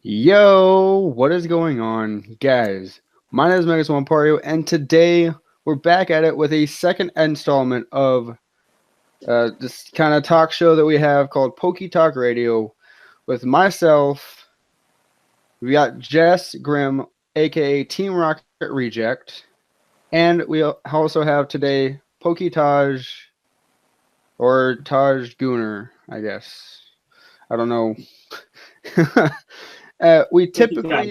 Yo, what is going on, guys? My name is Megas Wampario, and today we're back at it with a second installment of this kind of talk show that we have called PokeTalk Radio with myself. We got Jess Grimm, aka Team Rocket Reject, and we also have today PokeTaj or Taj Gooner, I guess. I don't know. We typically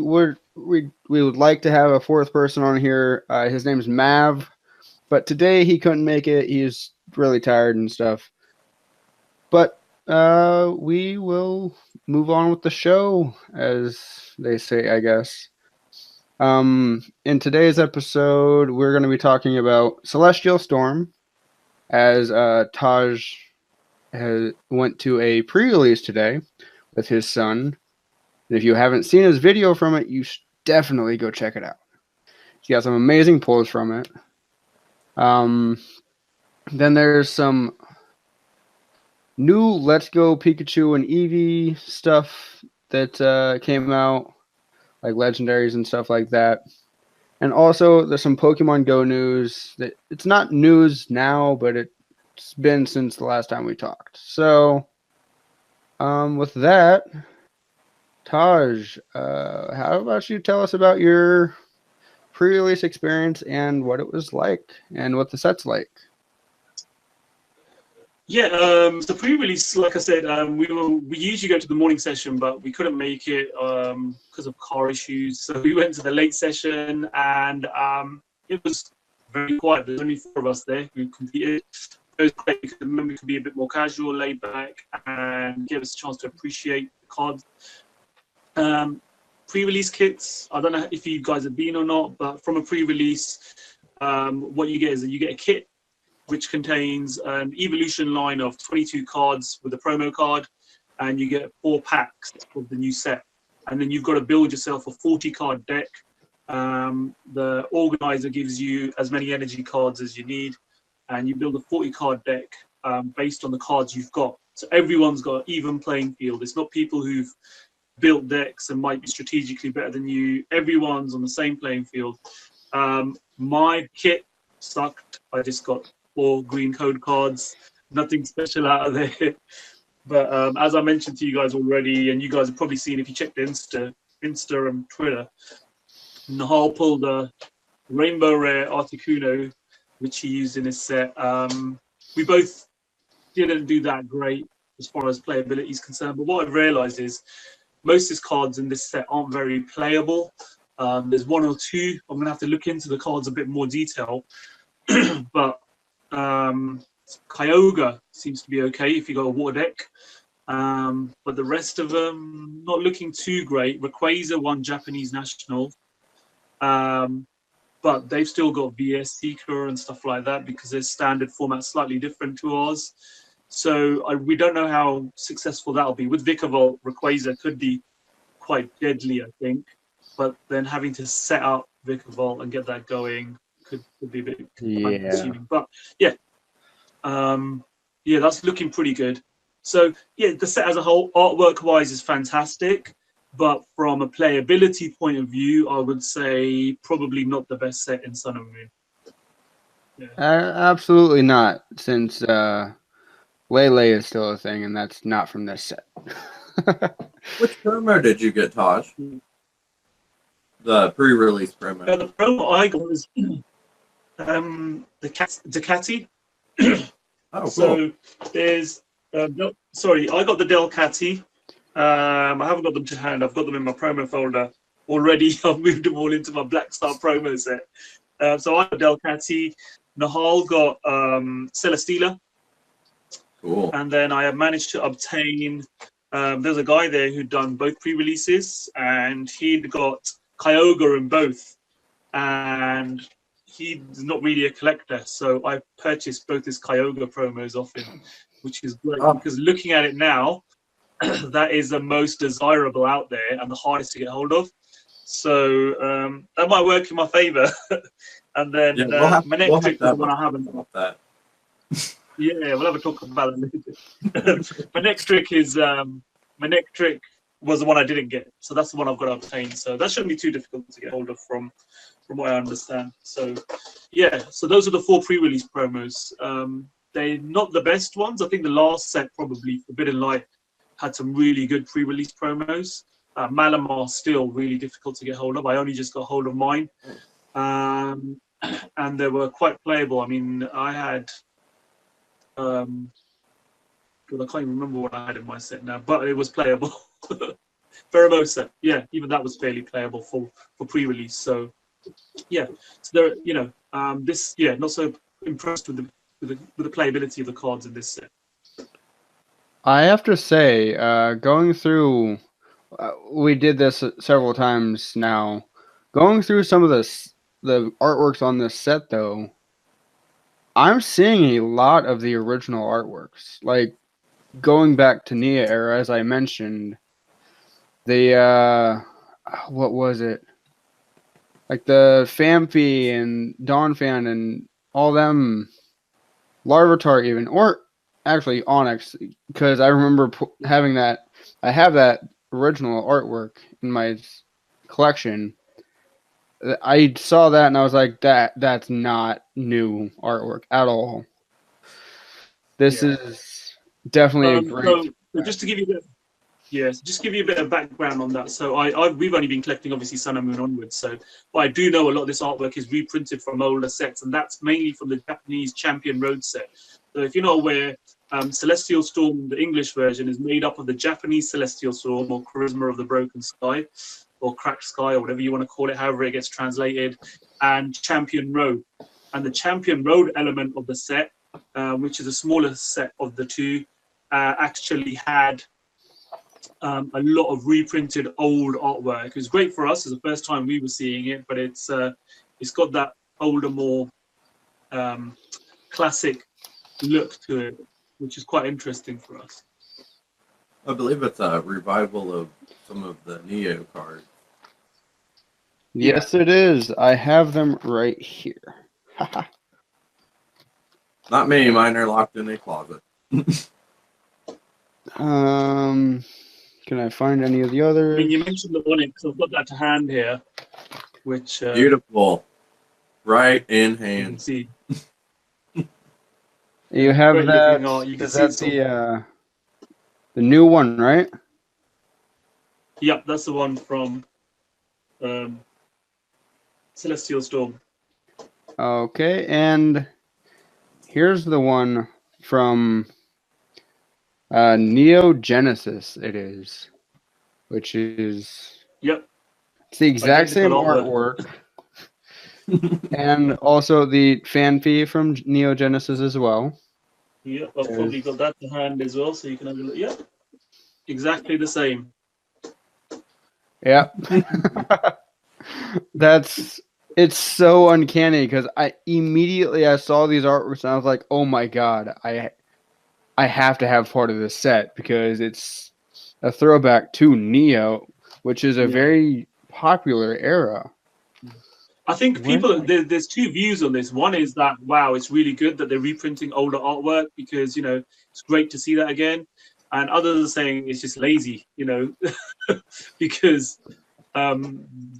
would like to have a fourth person on here. His name's Mav, but today he couldn't make it. He's really tired and stuff. But we will move on with the show, as they say, I guess. In today's episode, we're going to be talking about Celestial Storm, as Taj went to a pre-release today with his son. And if you haven't seen his video from it, you should definitely go check it out. He got some amazing pulls from it. Then there's some new Let's Go Pikachu and Eevee stuff that came out, like legendaries and stuff like that. And also there's some Pokemon Go news that it's not news now, but it's been since the last time we talked. So with that, Taj, how about you tell us about your pre-release experience and what it was like and what the set's like? Yeah, so pre-release, like I said, we usually go to the morning session, but we couldn't make it because of car issues. So we went to the late session, and it was very quiet. There's only 4 of us there who competed. It was great because the members could be a bit more casual, laid back, and give us a chance to appreciate the cards. Pre-release kits, I don't know if you guys have been or not, but from a pre-release, what you get is that you get a kit which contains an evolution line of 22 cards with a promo card, and you get 4 packs of the new set. And then you've got to build yourself a 40-card deck. The organizer gives you as many energy cards as you need, and you build a 40-card deck based on the cards you've got. So everyone's got an even playing field. It's not people who've built decks and might be strategically better than you. Everyone's on the same playing field. My kit sucked. I just got 4 green code cards, nothing special out of there. But as I mentioned to you guys already, and you guys have probably seen if you check the Insta and Twitter, Nahal pulled a Rainbow Rare Articuno, which he used in his set. We both didn't do that great as far as playability is concerned, but what I've realized is most of his cards in this set aren't very playable. There's 1 or 2. I'm going to have to look into the cards a bit more detail. But Kyogre seems to be okay if you got a water deck. But the rest of them, not looking too great. Rayquaza won Japanese National. But they've still got VS Seeker and stuff like that because their standard format's slightly different to ours. So we don't know how successful that'll be. With Vikavolt, Rayquaza could be quite deadly, I think. But then having to set up Vikavolt and get that going could be a bit consuming. But yeah, that's looking pretty good. So yeah, the set as a whole, artwork-wise, is fantastic. But from a playability point of view, I would say probably not the best set in Sun and Moon. Yeah. Absolutely not, since Lele is still a thing, and that's not from this set. Which promo did you get, Taj? The pre-release promo. The promo I got was the Ducati. Oh, cool. So there's I got the Delcati. I haven't got them to hand. I've got them in my promo folder already. I've moved them all into my Black Star promo set. So I got Delcati. Nahal got Celesteela. Cool. And then I have managed to obtain. There's a guy there who'd done both pre-releases, and he'd got Kyogre in both. And he's not really a collector, so I purchased both his Kyogre promos off him, which is great because looking at it now, that is the most desirable out there and the hardest to get hold of. So that might work in my favor. And then my next trick is the one I haven't. Yeah, we'll have a talk about it later. My next trick is Manectric was the one I didn't get, so that's the one I've got to obtain. So that shouldn't be too difficult to get hold of from what I understand. So yeah, so those are the 4 pre-release promos. They're not the best ones. I think the last set, probably Forbidden Light, had some really good pre-release promos. Malamar still really difficult to get hold of. I only just got hold of mine, and they were quite playable. I mean, I had, God, I can't even remember what I had in my set now, but it was playable. Pheromosa, yeah, even that was fairly playable for pre-release. So yeah, so there, this, yeah, not so impressed with the playability of the cards in this set. I have to say, going through, we did this several times now. Going through some of the artworks on this set, though, I'm seeing a lot of the original artworks. Like going back to Nia era, as I mentioned, the what was it? Like the Famfi and Dawnfan and all them, Larvitar even, or actually Onyx, because I remember having that. I have that original artwork in my collection. I saw that and I was like, that's not new artwork at all. This is definitely a great. So just to give you just give you a bit of background on that. So we've only been collecting obviously Sun and Moon onwards. So, but I do know a lot of this artwork is reprinted from older sets, and that's mainly from the Japanese Champion Road set. So if you're not aware, Celestial Storm, the English version, is made up of the Japanese Celestial Storm, or Charisma of the Broken Sky, or Cracked Sky, or whatever you want to call it, however it gets translated, and Champion Road. And the Champion Road element of the set, which is the smallest set of the two, actually had a lot of reprinted old artwork. It was great for us. It's the first time we were seeing it, but it's got that older, more classic look to it, which is quite interesting for us. I believe it's a revival of some of the Neo cards. Yes, it is. I have them right here. Not me. Mine are locked in a closet. Can I find any of the others? I mean, you mentioned the Onyx. I've got that to hand here, which beautiful, right in you can hand. see. You have Great that. looking art. You can Is see that the new one, right? Yep, that's the one from Celestial Storm. Okay, and here's the one from Neo Genesis. It is, which is Yep. it's the exact same Identical artwork, and also the Fanfi from Neo Genesis as well. Yep, I've probably got that to hand as well, so you can have a look. Yep, exactly the same. Yep. It's so uncanny because I saw these artworks and I was like, oh my god, I have to have part of this set because it's a throwback to Neo, which is a very popular era. I think there's two views on this. One is that, wow, it's really good that they're reprinting older artwork because, it's great to see that again. And others are saying it's just lazy, because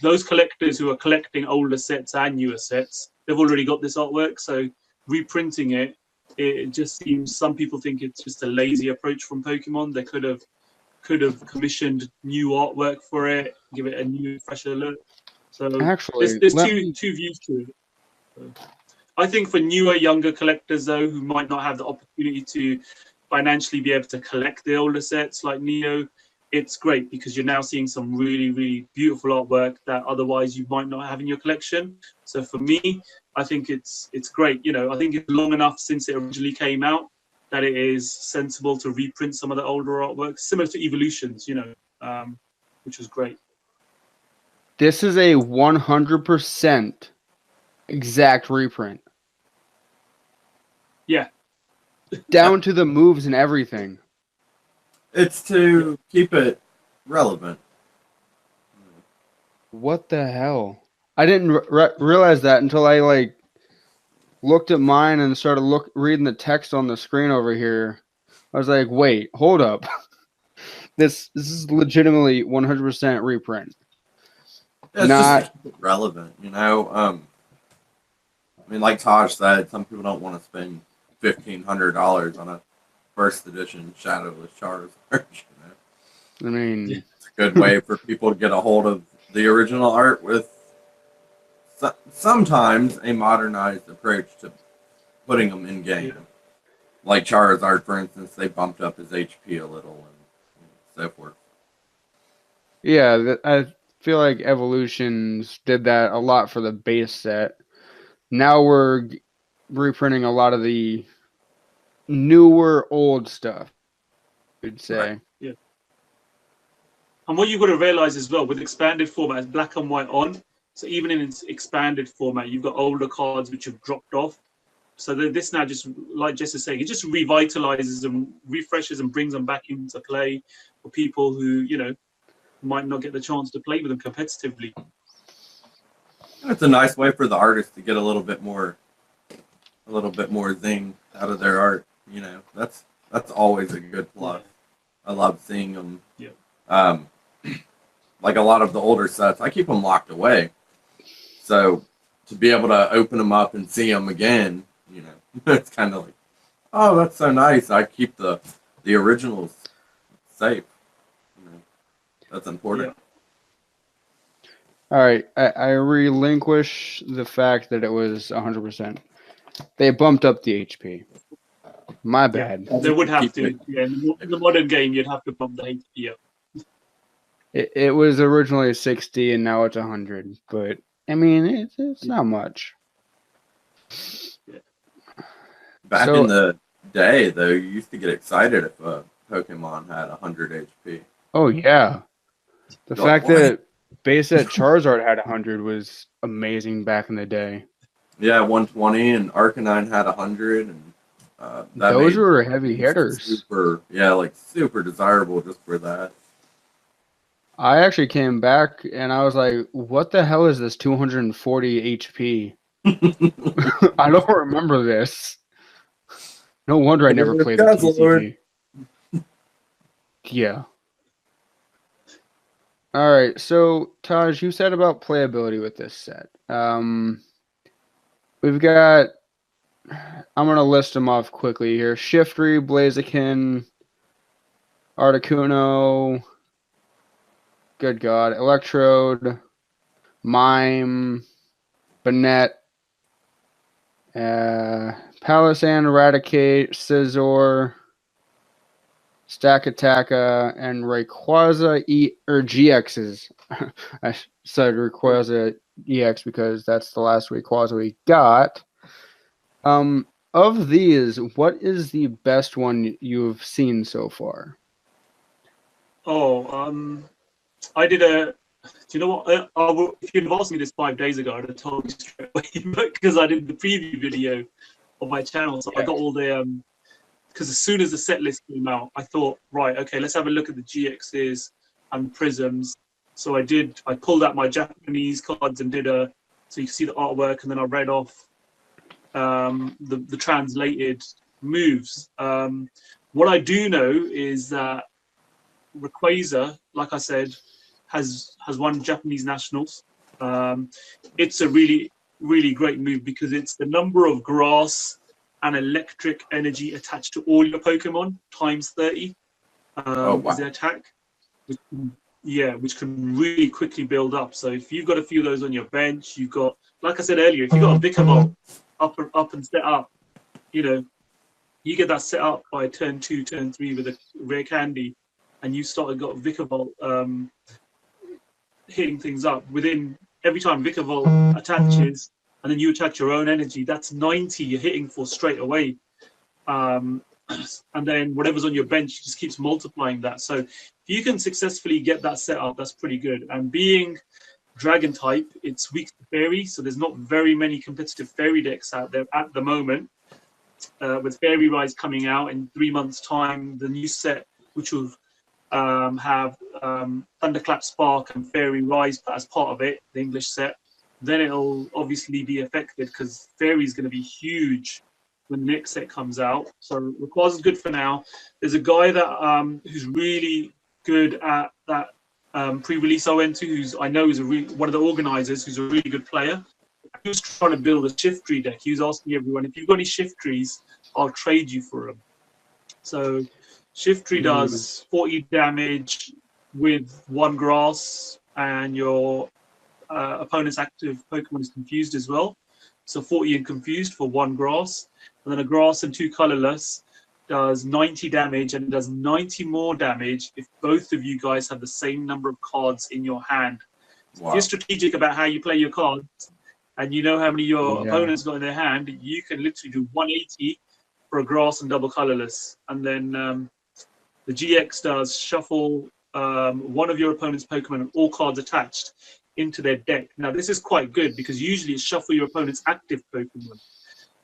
those collectors who are collecting older sets and newer sets, they've already got this artwork. So reprinting it just seems, some people think it's just a lazy approach from Pokemon. They could have commissioned new artwork for it, give it a new, fresher look. So actually, there's two views to it. So I think for newer, younger collectors, though, who might not have the opportunity to financially be able to collect the older sets like Neo, it's great because you're now seeing some really, really beautiful artwork that otherwise you might not have in your collection. So for me, I think it's great. I think it's long enough since it originally came out that it is sensible to reprint some of the older artwork, similar to Evolutions, which was great. This is a 100% exact reprint. Yeah. Down to the moves and everything. It's to keep it relevant. What the hell? I didn't realize that until I looked at mine and started reading the text on the screen over here. I was like, wait, hold up. This is legitimately 100% reprint. It's Not just to keep it relevant, you know. I mean, like Taj said, some people don't want to spend $1,500 on a first edition Shadowless Charizard. You know? I mean, Yeah. It's a good way for people to get a hold of the original art with sometimes a modernized approach to putting them in game. Yeah. Like Charizard, for instance, they bumped up his HP a little and so forth. yeah, I feel like Evolutions did that a lot for the base set. Now we're reprinting a lot of the newer old stuff, I'd say. Yeah. And what you've got to realize as well with expanded format, black and white on. So even in its expanded format, you've got older cards which have dropped off. So this now just, like Jess is saying, it just revitalizes and refreshes and brings them back into play for people who, you know, might not get the chance to play with them competitively. And it's a nice way for the artist to get a little bit more zing out of their art. You know, that's always a good plus. Yeah. I love seeing them. Yeah. Like a lot of the older sets, I keep them locked away. So to be able to open them up and see them again, you know, it's kind of like, oh, that's so nice. I keep the originals safe. You know, that's important. Yeah. All right, I relinquish the fact that it was 100%. They bumped up the HP. My bad. Yeah, they would have to. Yeah, in the modern game, you'd have to bump the HP up. It was originally 60 and now it's 100, but I mean it's not much. Yeah. Back in the day, though, you used to get excited if a Pokemon had 100 HP. Oh yeah, the You're fact like, that base set Charizard had 100 was amazing back in the day. Yeah, 120 and Arcanine had 100, and those were heavy hitters. Super desirable just for that. I actually came back and I was like, what the hell is this 240 HP? I don't remember this. No wonder I never played the TCG. Yeah. All right. So, Taj, you said about playability with this set. We've got, I'm going to list them off quickly here. Shiftry, Blaziken, Articuno, good God, Electrode, Mime, Banette, Palossand, Eradicate, Scizor, Stakataka, and Rayquaza GXs. I said Rayquaza EX because that's the last Rayquaza we got. Of these, what is the best one you've seen so far? Oh, I did a. Do you know what? If you'd have asked me this 5 days ago, I'd have told you straight away because I did the preview video on my channel. So I got all the because as soon as the set list came out, I thought, right, okay, let's have a look at the GXs and Prisms. So I pulled out my Japanese cards and did so you can see the artwork, and then I read off the translated moves. What I do know is that Rayquaza, like I said, has won Japanese nationals. It's a really, really great move because it's the number of grass and electric energy attached to all your Pokemon times 30 is the attack. Which can really quickly build up. So if you've got a few of those on your bench, you've got, like I said earlier, if you've got a Vikavolt up and set up, you know, you get that set up by turn 2, turn 3 with a rare candy, and you got Vikavolt hitting things up. Within every time Vikavolt attaches, and then you attach your own energy, that's 90 you're hitting for straight away. And then whatever's on your bench just keeps multiplying that. So if you can successfully get that set up, that's pretty good. And being Dragon type, it's weak to Fairy, so there's not very many competitive Fairy decks out there at the moment. With Fairy Rise coming out in 3 months' time, the new set, which will have Thunderclap Spark and Fairy Rise as part of it, the English set, then it'll obviously be affected because Fairy is going to be huge when the next set comes out. So Rayquaza's good for now. There's a guy that who's really good at that pre-release I went to, who's I know is one of the organizers, who's a really good player. He was trying to build a shift tree deck. He was asking everyone, if you've got any shift trees, I'll trade you for them. So shift tree does 40 damage with 1 grass, and your opponent's active Pokemon is confused as well. So 40 and confused for 1 grass. And then a grass and 2 colorless does 90 damage, and it does 90 more damage if both of you guys have the same number of cards in your hand. So if you're strategic about how you play your cards, and you know how many your opponent's got in their hand, you can literally do 180 for a grass and double colorless. And then the GX does shuffle one of your opponent's Pokemon and all cards attached into their deck. Now, this is quite good because usually it's shuffle your opponent's active Pokemon.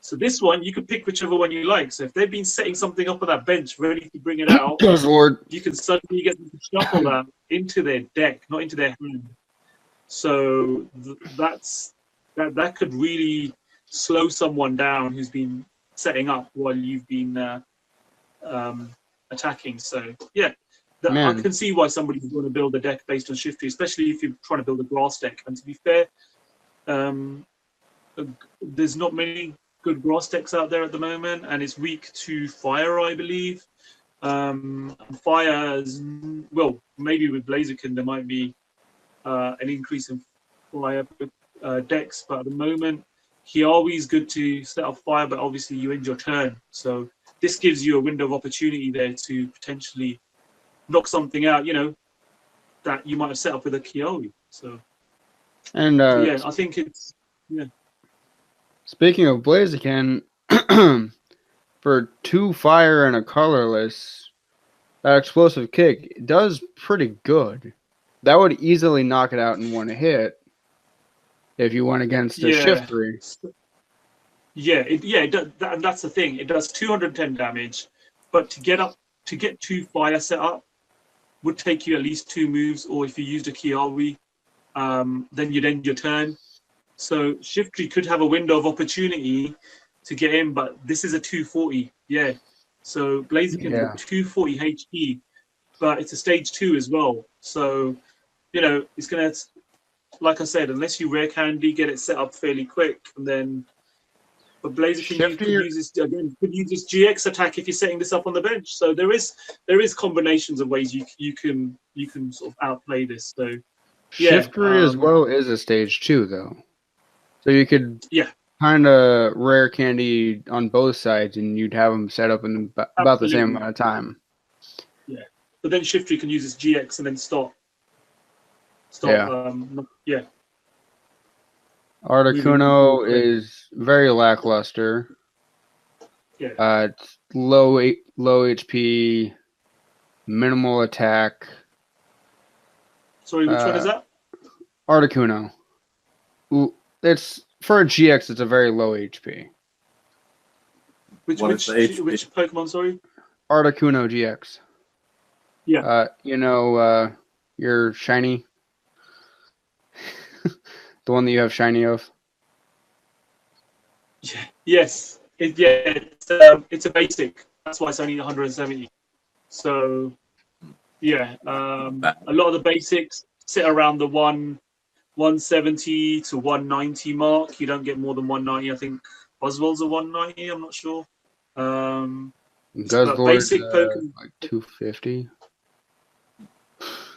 So this one, you can pick whichever one you like. So if they've been setting something up on that bench ready to bring it out, you can suddenly get them to shuffle that into their deck, not into their hand. So that could really slow someone down who's been setting up while you've been attacking. So yeah, I can see why somebody would want to build a deck based on shift tree, especially if you're trying to build a grass deck. And to be fair, there's not many good grass decks out there at the moment, and it's weak to fire, I believe. Fire is, well, maybe with Blaziken there might be an increase in fire decks, but at the moment Kiawe is good to set up fire, but obviously you end your turn, so this gives you a window of opportunity there to potentially knock something out, you know, that you might have set up with a Kiawe. So yeah, I think it's Speaking of Blaziken, for 2 fire and a colorless, that explosive kick does pretty good. That would easily knock it out in 1 hit if you went against a shift tree. Yeah, it does, and that's the thing. It does 210 damage, but to get 2 fire set up would take you at least 2 moves, or if you used a Kiawe, then you'd end your turn. So shift tree could have a window of opportunity to get in, but this is a 240. Yeah. So Blaziken is 240 HP, but it's a stage 2 as well. So, you know, it's gonna, like I said, unless you rare candy, get it set up fairly quick, and then. But Blaziken could use this GX attack if you're setting this up on the bench. So there is combinations of ways you can sort of outplay this. So Shift tree as well is a stage 2 though. So you could kind of rare candy on both sides, and you'd have them set up in about the same amount of time. Yeah, but then shift tree can use its GX and then stop. Articuno is very lackluster. Yeah. It's low HP, minimal attack. Sorry, which one is that? Articuno. It's for a GX. It's a very low HP. Which Pokemon? Sorry. Articuno GX. Yeah. Your shiny. The one that you have shiny of. Yeah. Yes. It's a basic. That's why it's only 170. So, yeah. A lot of the basics sit around the 170 to 190 mark. You don't get more than 190. I think Oswald's a 190. I'm not sure. Guzzlord's like 250.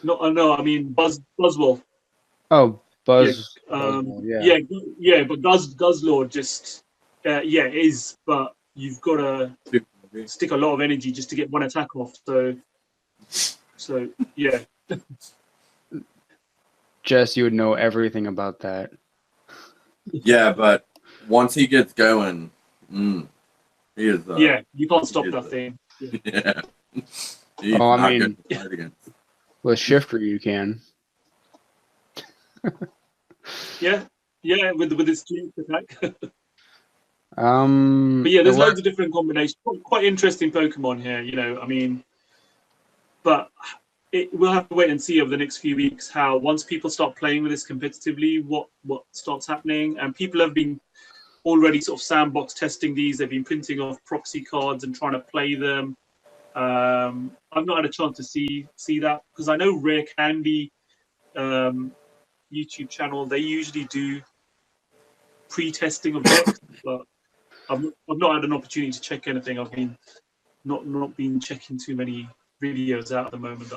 No. I mean Buzzwole. Oh. Buzz. Yeah, but Guzzlord just it is, but you've got to stick a lot of energy just to get 1 attack off. So yeah. Jess, you would know everything about that. Yeah, but once he gets going, he is. You can't stop that thing. Yeah. With Shifter you can. Yeah, with its GX attack. But yeah, there's loads of different combinations. Quite interesting Pokemon here, you know. I mean, but we'll have to wait and see over the next few weeks how once people start playing with this competitively, what starts happening. And people have been already sort of sandbox testing these. They've been printing off proxy cards and trying to play them. I've not had a chance to see that because I know Rare Candy YouTube channel, they usually do pre-testing of decks, but I've not had an opportunity to check anything. I've been not been checking too many videos out at the moment.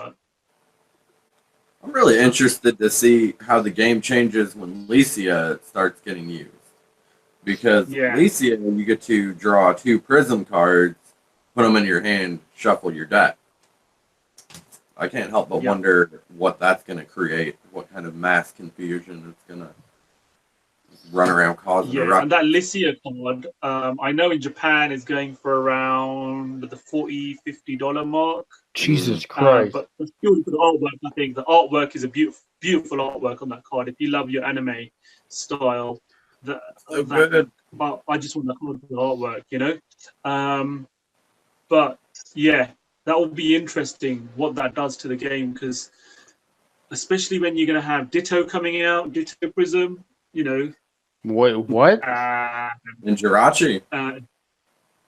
I'm really interested to see how the game changes when Licia starts getting used. Because Licia, you get to draw 2 Prism cards, put them in your hand, shuffle your deck. I can't help but wonder what that's going to create, what kind of mass confusion it's going to run around causing. Yeah, and that Licia card, I know in Japan is going for around the $40-50 mark. Jesus Christ! But purely for the artwork, I think the artwork is a beautiful artwork on that card. If you love your anime style, good. But I just want that card for the artwork, you know. But yeah, that will be interesting what that does to the game, because especially when you're going to have Ditto coming out, Ditto Prism, you know. Wait, what? And Jirachi.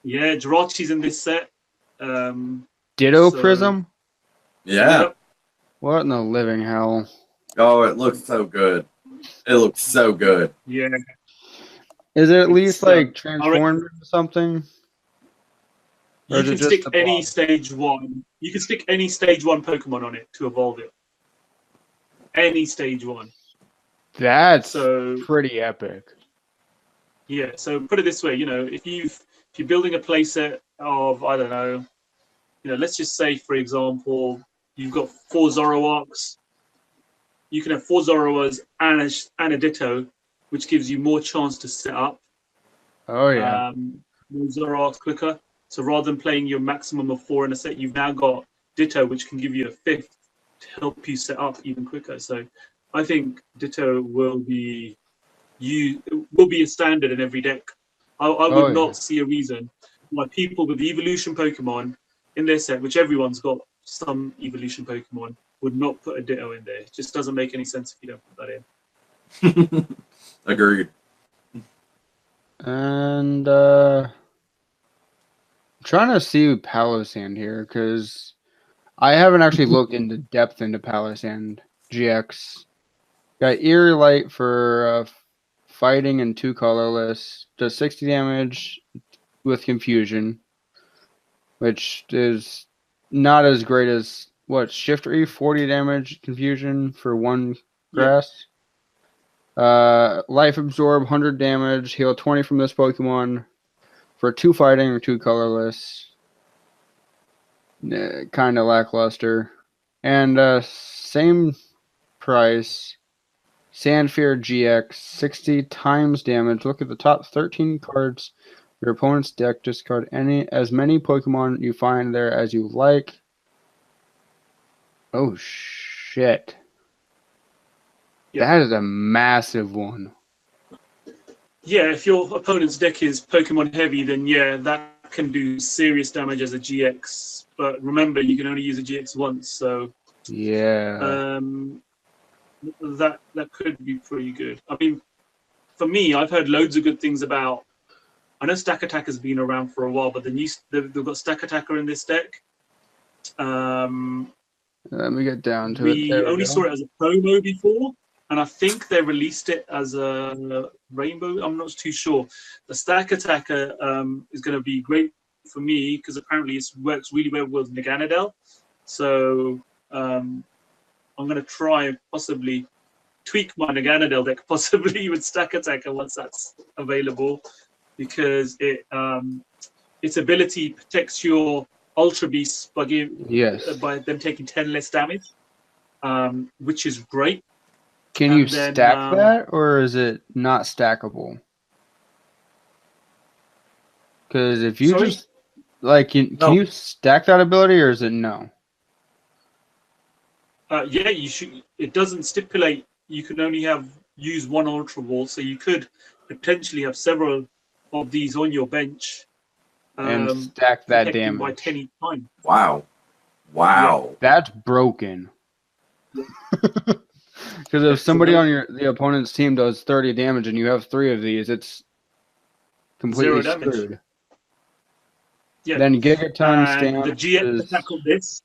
Yeah, Jirachi's in this set. Ditto Prism? Yeah. Yep. What in the living hell? Oh, it looks so good. It looks so good. Yeah. Is it at least like transformed into something? You can stick any stage 1. You can stick any stage 1 Pokemon on it to evolve it. Any stage 1. That's pretty epic. Yeah, so put it this way, you know, if you're building a playset of, I don't know, you know, let's just say, for example, you've got 4 Zoroarks. You can have 4 Zoroarks and a Ditto, which gives you more chance to set up. Oh yeah. More Zoroarks quicker. So rather than playing your maximum of 4 in a set, you've now got Ditto, which can give you a 5th to help you set up even quicker. So I think Ditto will be a standard in every deck. I would not see a reason why people with evolution Pokemon in their set, which everyone's got some evolution Pokemon, would not put a Ditto in there. It just doesn't make any sense if you don't put that in. Agreed. And trying to see Palossand here, because I haven't actually looked into depth into Palossand GX. Got Eerie Light for fighting and 2 colorless. Does 60 damage with confusion, which is not as great as Shifty, 40 damage confusion for 1 grass. Life Absorb, 100 damage, heal 20 from this Pokemon for 2 fighting or 2 colorless. Kind of lackluster. And same price, Sandfear GX, 60 times damage. Look at the top 13 cards your opponent's deck. Discard as many Pokemon you find there as you like. Oh shit. Yep. That is a massive one. Yeah, if your opponent's deck is Pokemon heavy, then yeah, that can do serious damage as a GX. But remember, you can only use a GX once, so yeah, that could be pretty good. I mean, for me, I've heard loads of good things about. I know Stack Attack has been around for a while, but they've got Stack Attacker in this deck. Let me get down to it. We only saw it as a promo before, and I think they released it as a rainbow. I'm not too sure. The Stack Attacker is going to be great for me because apparently it works really well with Naganadel. So I'm going to try and possibly tweak my Naganadel deck, possibly with Stack Attacker once that's available, because its ability protects your Ultra Beasts by them taking 10 less damage, which is great. Can you stack that, or is it not stackable? Because if you just can you stack that ability, or is it no? Yeah, you should. It doesn't stipulate you can only use 1 Ultra Ball, so you could potentially have several of these on your bench and stack that damage by 10 each time. Wow. Yeah. That's broken. Because if somebody on the opponent's team does 30 damage and you have 3 of these, it's completely screwed. Yeah. Then Gigaton And the Stamp GX is attack on this,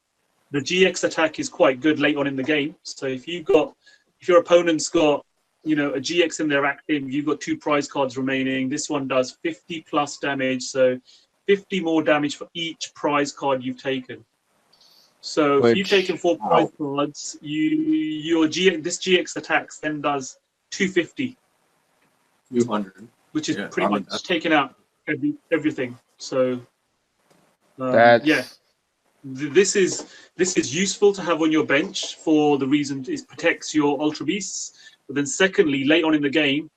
the GX attack is quite good late on in the game. So if your opponent's got, you know, a GX in their active, you've got 2 prize cards remaining. This one does 50 plus damage, so 50 more damage for each prize card you've taken. So if you've taken 4 prize cards, this GX attacks then does 250, 200. which is Yeah, pretty much taking out everything. So that's yeah, this is useful to have on your bench for the reason it protects your Ultra Beasts. But then secondly, late on in the game,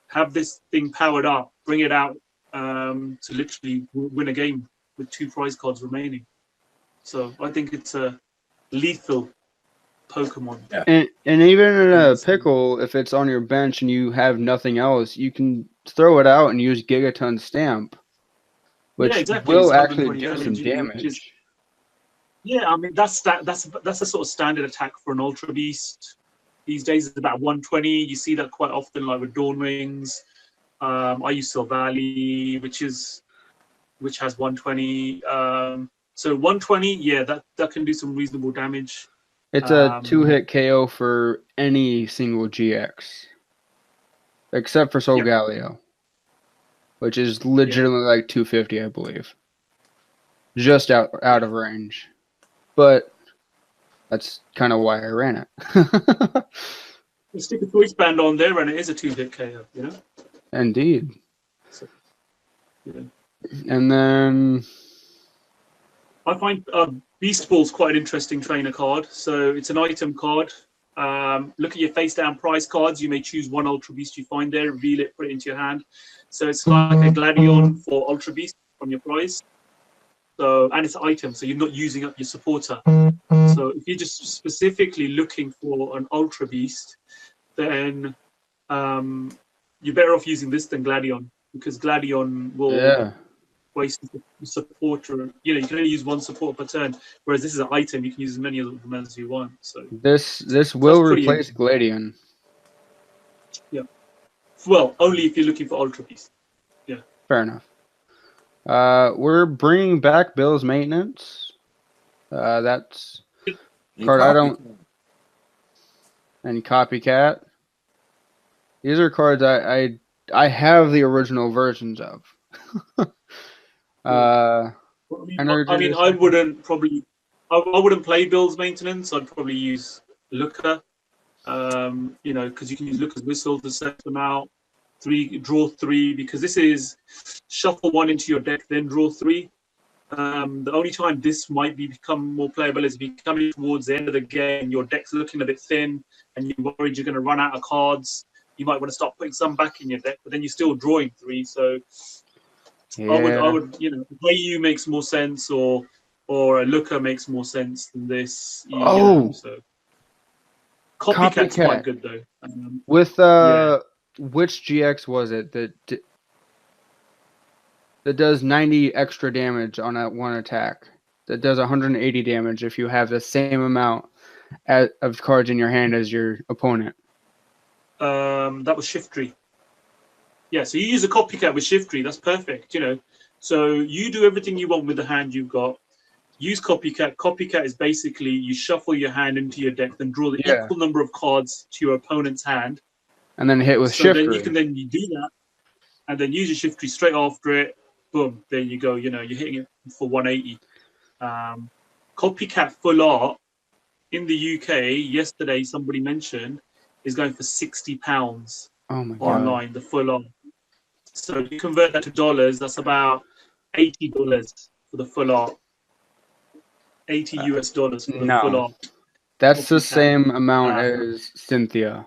have this thing powered up, bring it out to literally win a game with 2 prize cards remaining. So I think it's a lethal Pokemon. Yeah. And even in a pickle, if it's on your bench and you have nothing else, you can throw it out and use Gigaton Stamp, which Yeah, exactly. will It's actually 120 do some damage. Yeah, I mean that's a sort of standard attack for an Ultra Beast. These days it's about 120. You see that quite often, like with Dawn Wings. I use Silvally, which has 120. So 120, yeah, that can do some reasonable damage. It's a 2-hit KO for any single GX, except for Solgaleo, which is legitimately like 250, I believe, just out of range. But that's kind of why I ran it. You stick a choice band on there, and it is a 2-hit KO. You know. Indeed. So, yeah. And then I find Beast Ball's quite an interesting trainer card. So it's an item card. Look at your face down prize cards. You may choose one Ultra Beast you find there, reveal it, put it into your hand. So it's like a Gladion for Ultra Beast from your prize. So, and it's an item, so you're not using up your supporter. So if you're just specifically looking for an Ultra Beast, then you're better off using this than Gladion, because Gladion will waste supporter. You know, you can only use one support per turn, whereas this is an item. You can use as many of them as you want. So this will replace Gladion. Yeah. Well, only if you're looking for Ultra Beast. Yeah. Fair enough. We're bringing back Bill's Maintenance. That's card I don't. And Copycat. These are cards I have the original versions of. I wouldn't probably. I wouldn't play Bill's Maintenance. I'd probably use Looker. You know, because you can use Looker's Whistle to set them out. Draw 3, because this is shuffle 1 into your deck, then draw 3. The only time this might become more playable is if you're coming towards the end of the game, your deck's looking a bit thin, and you're worried you're going to run out of cards. You might want to start putting some back in your deck, but then you're still drawing 3. So I would, you know, Wayu makes more sense, or a Looker makes more sense than this. So Copycat's quite good though. With which GX was it that does 90 extra damage on that one attack? That does 180 damage if you have the same amount of cards in your hand as your opponent. That was Shiftry. Yeah, so you use a Copycat with Shiftry. That's perfect, you know. So you do everything you want with the hand you've got. Use Copycat. Copycat is basically you shuffle your hand into your deck, then draw the equal number of cards to your opponent's hand. And then hit with Shiftry. Then you do that, and then use your Shiftry straight after it. Boom, there you go. You know, you're hitting it for 180. Copycat Full Art in the UK, yesterday somebody mentioned, is going for £60 online, the Full Art. So if you convert that to dollars, that's about $80 for the Full Art. $80 for the Full Art. That's the same amount as Cynthia.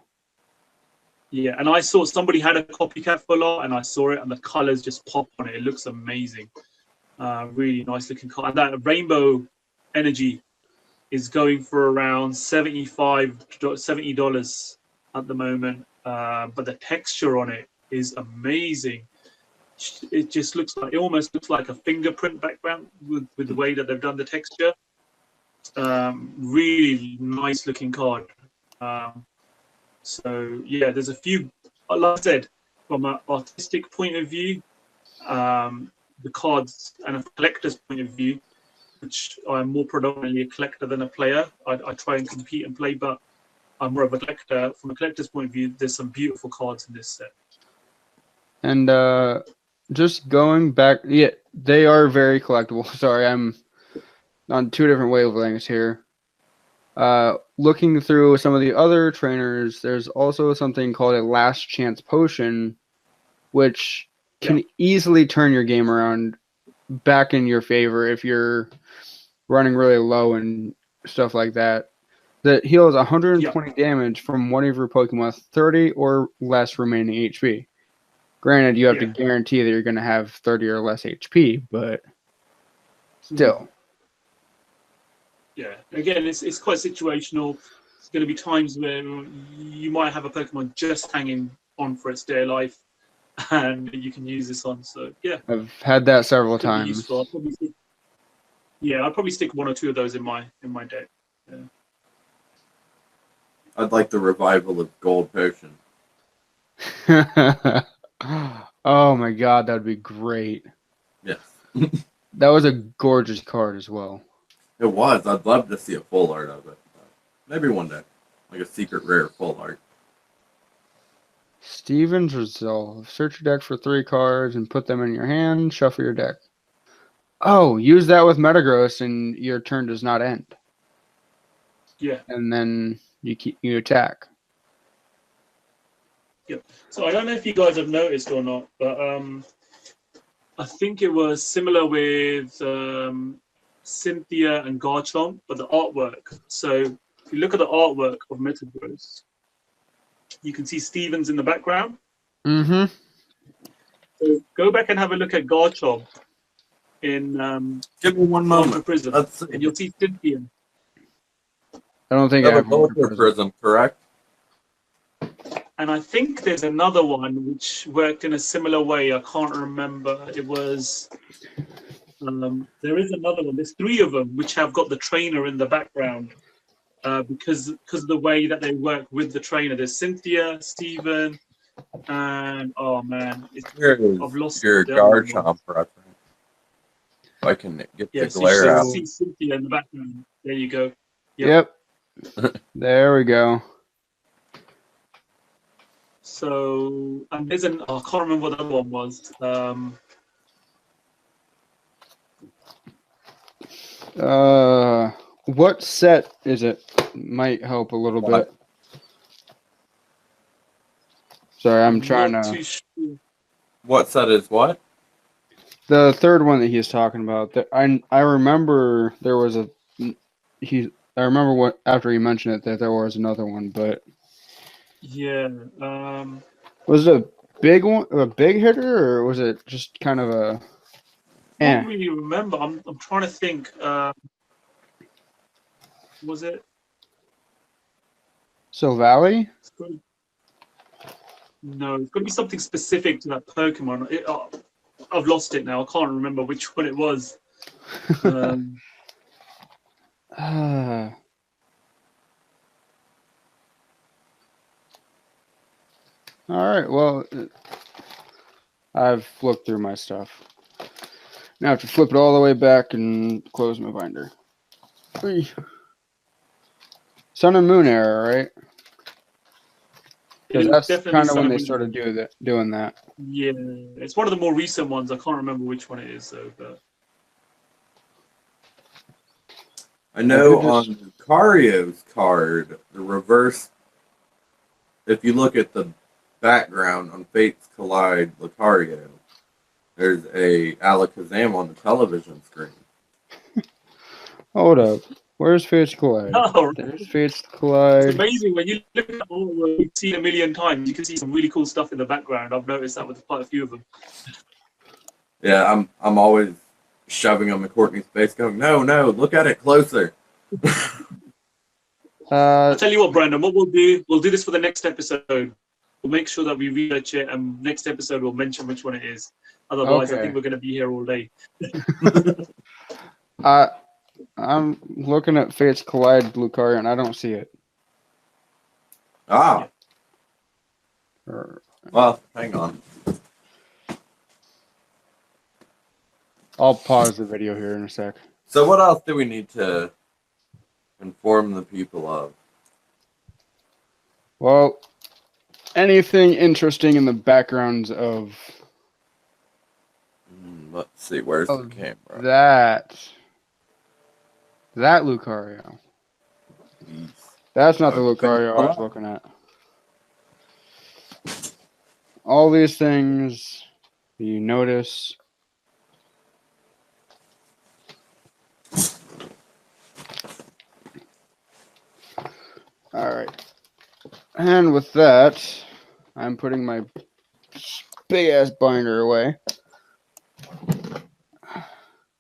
Yeah, and I saw somebody had a Copycat Full Art, and I saw it, and the colors just pop on it. It looks amazing. Really nice looking card. And that Rainbow Energy is going for around $70 at the moment. But the texture on it is amazing. It just looks like, it almost looks like a fingerprint background with the way that they've done the texture. Really nice looking card. So yeah, there's a few, like I said, from an artistic point of view, the cards and a collector's point of view, which I'm more predominantly a collector than a player. I try and compete and play, but I'm more of a collector. From a collector's point of view, there's some beautiful cards in this set. And just going back, yeah, they are very collectible. Sorry, I'm on two different wavelengths here. Looking through some of the other trainers, there's also something called a last chance potion, which can easily turn your game around back in your favor if you're running really low and stuff like that. That heals 120 damage from one of your Pokemon with 30 or less remaining HP. Granted, you have to guarantee that you're going to have 30 or less HP, but still. Yeah, again, it's quite situational. It's going to be times where you might have a Pokemon just hanging on for its dear life, and you can use this on. So yeah, I've had that several times. Useful. I'll probably stick one or two of those in my deck. Yeah. I'd like the revival of Gold Potion. Oh my god, that would be great. Yes. That was a gorgeous card as well. It was. I'd love to see a full art of it. Maybe one day. Like a secret rare full art. Steven's Resolve. Search your deck for 3 cards and put them in your hand. Shuffle your deck. Oh, use that with Metagross and your turn does not end. Yeah. And then you attack. Yep. So I don't know if you guys have noticed or not, but I think it was similar with Cynthia and Garchomp, but the artwork. So if you look at the artwork of Metagross, you can see Stevens in the background. Mm-hmm. So go back and have a look at Garchomp in Give me one moment. Prism, and you'll see Cynthia. I don't think I have Ultra Prism, correct? And I think there's another one which worked in a similar way. I can't remember. It was. There is another one. There's 3 of them which have got the trainer in the background because of the way that they work with the trainer. There's Cynthia, Steven, and oh man, I've lost your Garchomp reference. If I can get the glare out. See Cynthia in the background. There you go. Yep. There we go. So, and there's I can't remember what the other one was. What set is it? Might help a little bit. Sorry, I'm trying to. Sure. What set is what? The third one that he's talking about. I remember there was a. I remember what after he mentioned it that there was another one, but. Yeah. Was it a big one, a big hitter, or was it just kind of a? I don't really remember. I'm trying to think. Was it? Silvally? No, it's got to be something specific to that Pokemon. I've lost it now. I can't remember which one it was. All right. Well, I've looked through my stuff. Now I have to flip it all the way back and close my binder. Whee. Sun and Moon era, right? Because that's kind of when they started doing that. Yeah, it's one of the more recent ones. I can't remember which one it is, though. But I know on Lucario's card, the reverse. If you look at the background on Fates Collide Lucario, there's a Alakazam on the television screen. Hold up. Where's Fates Collide? Oh, there's Fates Collide. It's amazing when you look at all we've seen a million times. You can see some really cool stuff in the background. I've noticed that with quite a few of them. Yeah, I'm always shoving them in Courtney's face, going, no, look at it closer. I'll tell you what, Brandon. What we'll do this for the next episode. We'll make sure that we research it, and next episode we'll mention which one it is. Otherwise, I think we're going to be here all day. I'm looking at Fates Collide Lucario, and I don't see it. Ah. Well, hang on. I'll pause the video here in a sec. So what else do we need to inform the people of? Well, anything interesting in the backgrounds of Let's see, where's the of camera? that Lucario. Jeez. That's not the Okay. Lucario I was looking at. All these things you notice. All right. And with that, I'm putting my big ass binder away.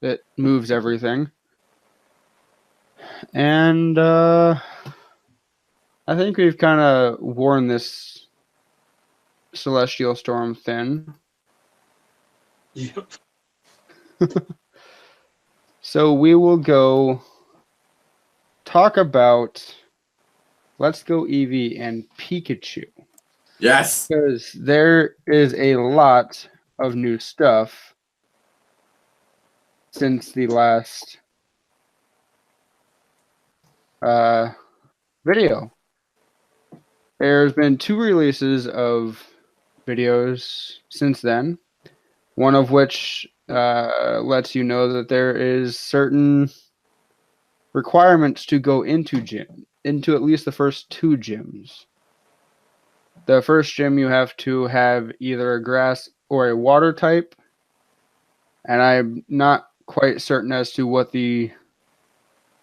That moves everything. And I think we've kind of worn this celestial storm thin. Yep. So we will go talk about Let's Go Eevee and Pikachu. Yes. Because there is a lot of new stuff since the last video. There's been 2 releases of videos since then, one of which lets you know that there is certain requirements to go into at least the first 2 gyms. The first gym you have to have either a grass or a water type, and I'm not quite certain as to what the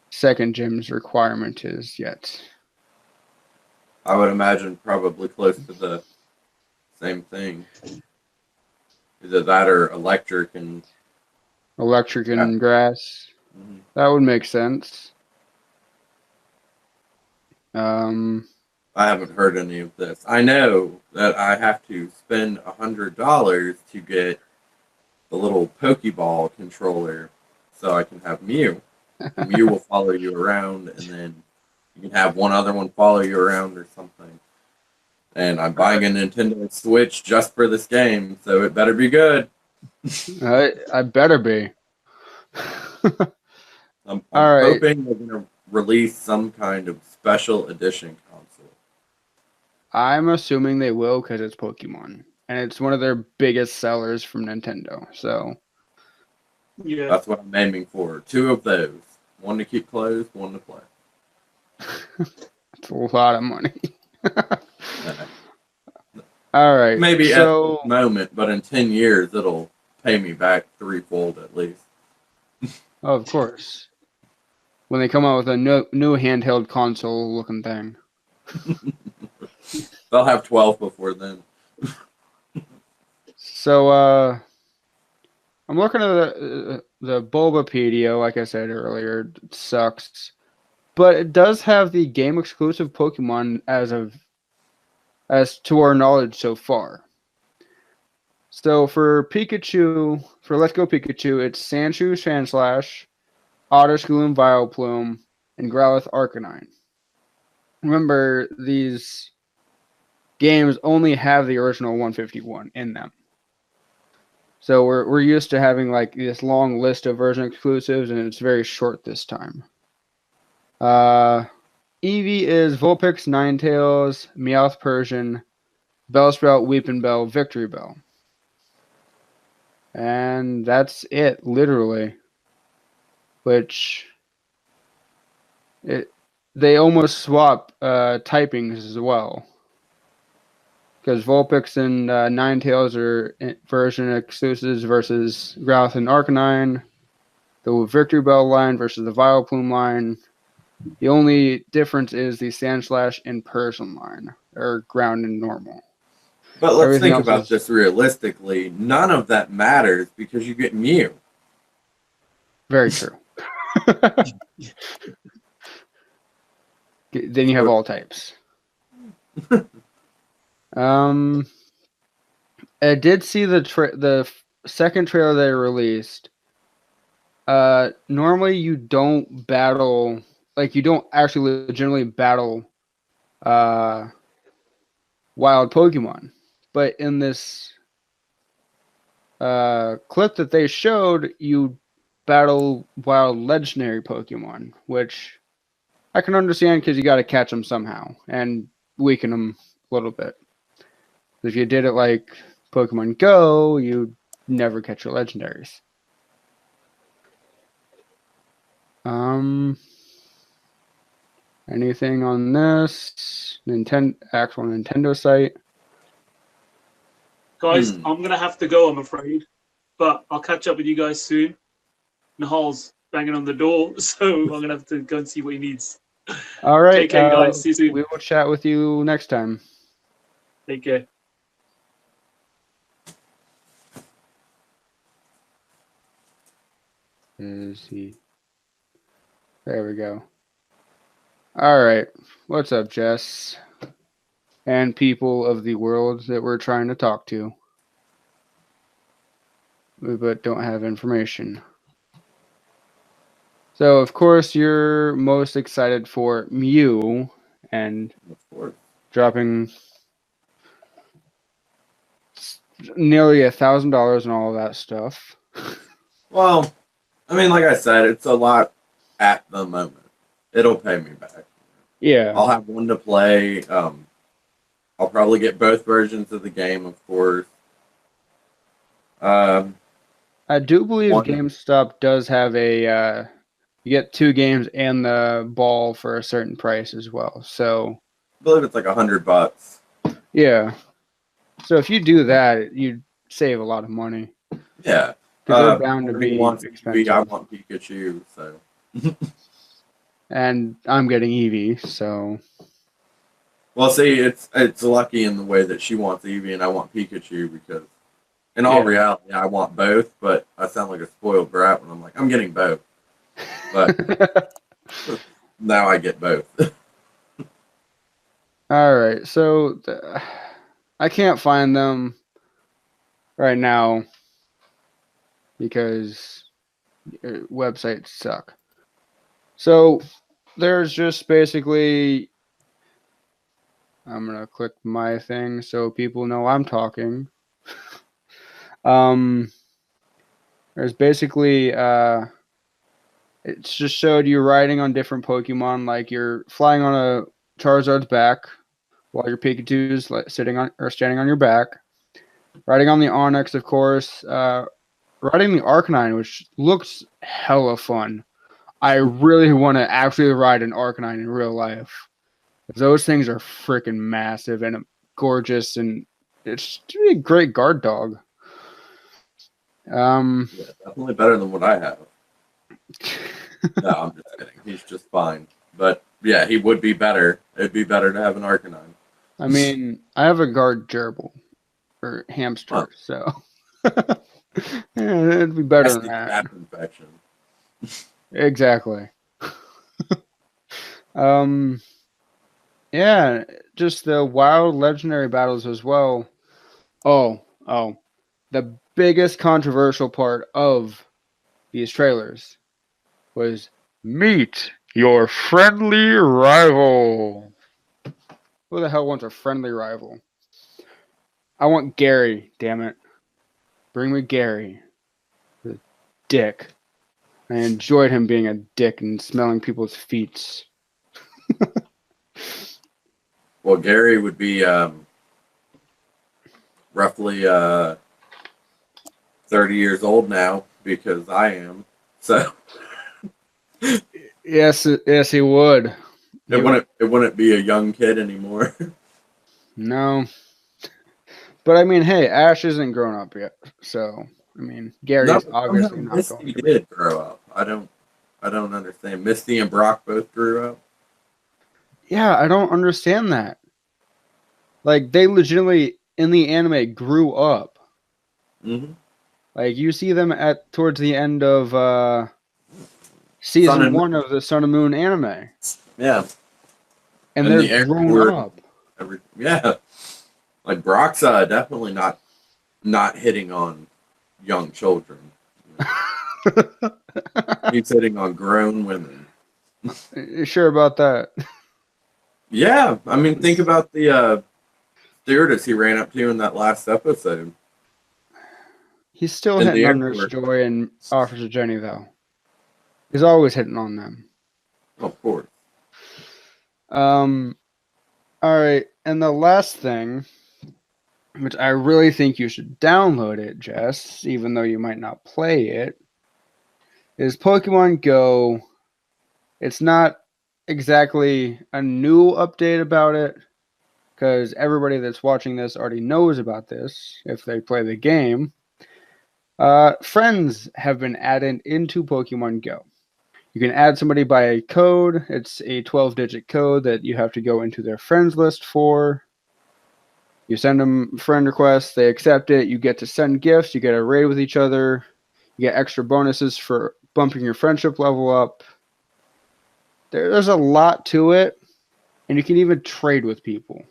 second gym's requirement is yet. I would imagine probably close to the same thing. Either that or electric and Grass. Mhm. That would make sense. I haven't heard any of this. I know that I have to spend $100 to get the little Pokeball controller so I can have Mew. And Mew will follow you around, and then you can have one other one follow you around or something. And I'm buying a Nintendo Switch just for this game, so it better be good. I better be. I'm All right. hoping they're going to release some kind of special edition console. I'm assuming they will because it's Pokemon. And it's one of their biggest sellers from Nintendo. So Yeah. That's what I'm aiming for. 2 of those. One to keep closed, one to play. it's a lot of money. All right. Maybe so, at the moment, but in 10 years, it'll pay me back threefold at least. Oh, of course. When they come out with a new handheld console looking thing. They'll have 12 before then. So, I'm looking at the Bulbapedia, like I said earlier. It sucks. But it does have the game exclusive Pokemon as to our knowledge so far. So for Pikachu, for Let's Go Pikachu, it's Sandshrew Sandslash, Otterscloom Vileplume, and Growlithe Arcanine. Remember, these games only have the original 151 in them. So we're used to having like this long list of version exclusives, and it's very short this time. Eevee is Vulpix, Ninetales, Meowth Persian, Bellsprout, Weepinbell, Victory Bell. And that's it, literally. Which they almost swap typings as well. Because Vulpix and Ninetales are version exclusives versus Growlithe and Arcanine. The Victory Bell line versus the Vileplume line. The only difference is the Sandslash and Persian line, or ground and normal. But let's Everything think else about is- this realistically. None of that matters because you get Mew. Very true. Then you have all types. I did see the second trailer they released. Normally you don't battle, like you don't actually legitimately battle wild Pokemon. But in this clip that they showed, you battle wild legendary Pokemon, which I can understand because you got to catch them somehow and weaken them a little bit. If you did it like Pokemon Go, you'd never catch your legendaries. Anything on this actual Nintendo site? Guys, I'm going to have to go, I'm afraid. But I'll catch up with you guys soon. Nahal's banging on the door, so I'm going to have to go and see what he needs. All right. Take care, guys. See you soon. We will chat with you next time. Take care. Is he? There we go. All right. What's up, Jess? And people of the world that we're trying to talk to, but don't have information. So, of course, you're most excited for Mew and dropping nearly $1,000 and all of that stuff. Well, I mean, like I said, it's a lot at the moment. It'll pay me back. Yeah. I'll have one to play. I'll probably get both versions of the game, of course. I do believe GameStop does have a you get 2 games and the ball for a certain price as well. So I believe it's like $100. Yeah. So if you do that, you save a lot of money. Yeah. They're bound to be expensive. I want Pikachu, so. And I'm getting Eevee, so. Well, see, it's lucky in the way that she wants Eevee and I want Pikachu, because in all reality, I want both, but I sound like a spoiled brat when I'm like, I'm getting both. But now I get both. All right, so I can't find them right now because websites suck. So there's just basically, I'm gonna click my thing so people know I'm talking. There's basically it's just showed you riding on different Pokemon, like you're flying on a Charizard's back while your Pikachu's sitting on or standing on your back. Riding on the Onix, of course. Riding the Arcanine, which looks hella fun. I really want to actually ride an Arcanine in real life. Those things are freaking massive and gorgeous, and it's a great guard dog. Yeah, definitely better than what I have. No, I'm just kidding. He's just fine. But yeah, he would be better. It'd be better to have an Arcanine. I mean, I have a guard gerbil or hamster, so yeah, it'd be better than that. Infection. Exactly. Yeah, just the wild legendary battles as well. Oh, the biggest controversial part of these trailers was meet your friendly rival. Who the hell wants a friendly rival? I want Gary, damn it. Bring me Gary. The dick. I enjoyed him being a dick and smelling people's feet. Well, Gary would be roughly 30 years old now, because I am. So yes, he would. It wouldn't be a young kid anymore. No. But I mean, hey, Ash isn't grown up yet, so I mean, Gary's obviously not Misty going to did grow up. I don't understand. Misty and Brock both grew up. Yeah, I don't understand that. Like, they legitimately in the anime grew up. Mm-hmm. Like, you see them towards the end of season 1 of the Sun and Moon anime. Yeah. And they're grown up. Yeah. Like, Brock's definitely not hitting on young children. He's hitting on grown women. You sure about that? Yeah. I mean, think about the stewardess he ran up to in that last episode. He's still In the hitting on Nurse airport. Joy and Officer Jenny, though. He's always hitting on them. Of course. All right, and the last thing, which I really think you should download it, Jess, even though you might not play it, is Pokemon Go. It's not exactly a new update about it, because everybody that's watching this already knows about this if they play the game. Friends have been added into Pokemon Go. You can add somebody by a code. It's a 12-digit code that you have to go into their friends list for. You send them friend requests, they accept it, you get to send gifts, you get to raid with each other, you get extra bonuses for bumping your friendship level up. There's a lot to it, and you can even trade with people.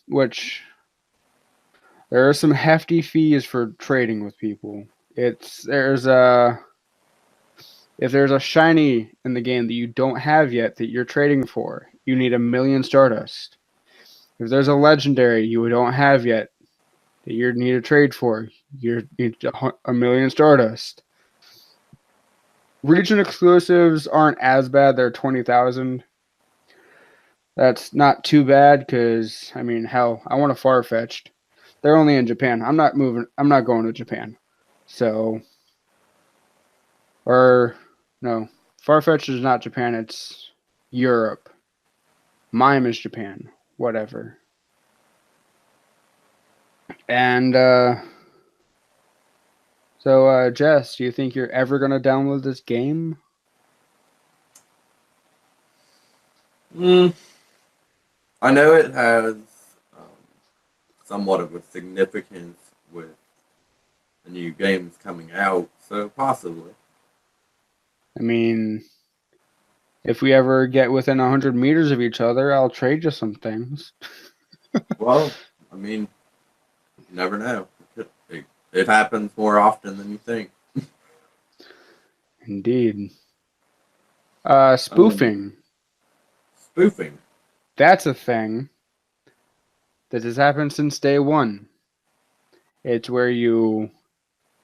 Which there are some hefty fees for trading with people. If there's a shiny in the game that you don't have yet that you're trading for, you need 1,000,000 Stardust. If there's a legendary you don't have yet that you need to trade for, you need 1,000,000 Stardust. Region exclusives aren't as bad. They're 20,000. That's not too bad because, I mean, hell, I want a Farfetch'd. They're only in Japan. I'm not going to Japan. So, or, no, Farfetch'd is not Japan. It's Europe. Mime is Japan. Whatever. And, so, Jess, do you think you're ever going to download this game? I know it has somewhat of a significance with the new games coming out, so possibly. I mean, if we ever get within 100 meters of each other, I'll trade you some things. Well, I mean, you never know. It happens more often than you think. Indeed. Spoofing. Spoofing. That's a thing that has happened since day one. It's where you